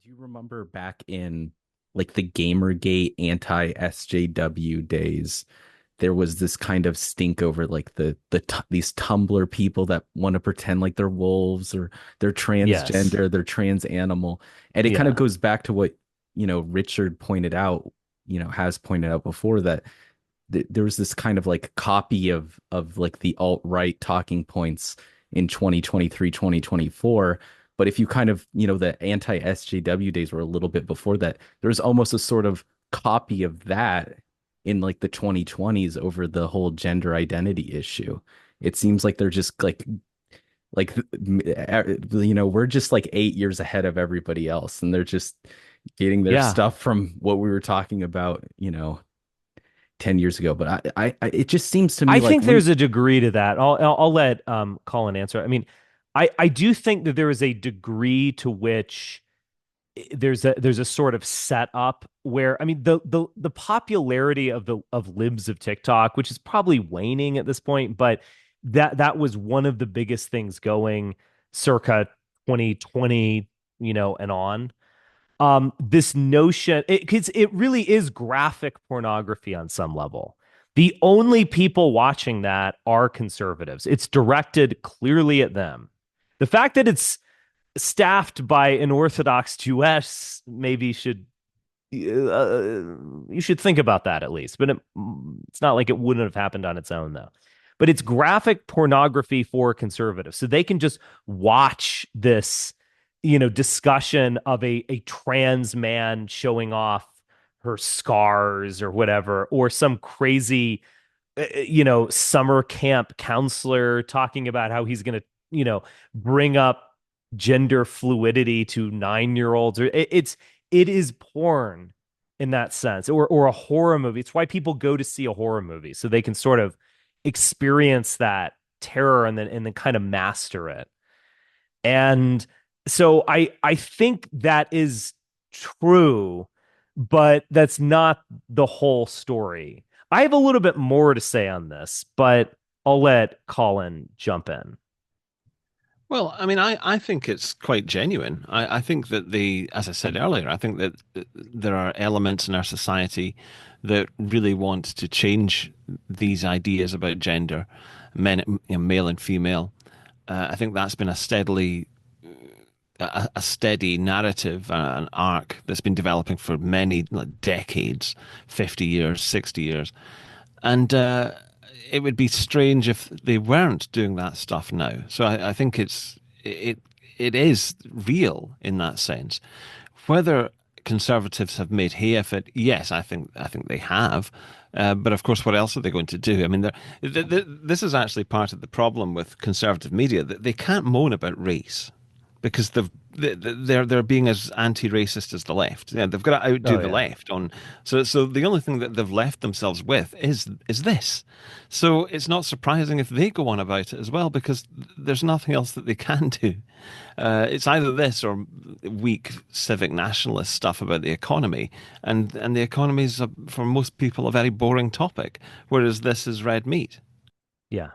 Do you remember back in like the Gamergate anti-SJW days? There was this kind of stink over like these Tumblr people that want to pretend like they're wolves or they're Yes. transgender, they're trans animal. And it kind of Yeah. goes back to what, Richard pointed out, has pointed out before that there was this kind of like copy of like the alt-right talking points in 2023, 2024. But if you kind of, the anti-SJW days were a little bit before that, there was almost a sort of copy of that in like the 2020s over the whole gender identity issue. It seems like they're just like we're just like 8 years ahead of everybody else, and they're just getting their Yeah. stuff from what we were talking about, 10 years ago. But it just seems to me I like think when, there's a degree to that. I'll let Colin answer. I mean, I do think that there is a degree to which there's a sort of setup where I mean the popularity of libs of TikTok, which is probably waning at this point, but that was one of the biggest things going circa 2020, and on. This notion, because it really is graphic pornography on some level. The only people watching that are conservatives. It's directed clearly at them. The fact that it's staffed by an Orthodox Jewess maybe should you should think about that at least. But it's not like it wouldn't have happened on its own though. But it's graphic pornography for conservatives, so they can just watch this, discussion of a trans man showing off her scars or whatever, or some crazy, summer camp counselor talking about how he's going to, bring up gender fluidity to 9-year-olds. Or it is porn in that sense, or a horror movie. It's why people go to see a horror movie so they can sort of experience that terror and then kind of master it. And so I think that is true, but that's not the whole story. I have a little bit more to say on this, but I'll let Colin jump in. Well, I mean, I think it's quite genuine. I think that as I said earlier, I think that there are elements in our society that really want to change these ideas about gender, male and female. I think that's been a steady narrative, an arc that's been developing for many like, decades, 50 years, 60 years. And it would be strange if they weren't doing that stuff now. So I think it is real in that sense. Whether conservatives have made hay of it, yes, I think they have. But of course, what else are they going to do? I mean, this is actually part of the problem with conservative media that they can't moan about race because they're being as anti-racist as the left. Yeah, they've got to outdo Oh the yeah. left on. So the only thing that they've left themselves with is this. So it's not surprising if they go on about it as well because there's nothing else that they can do. It's either this or weak civic nationalist stuff about the economy, and the economy is for most people a very boring topic, whereas this is red meat. Yeah.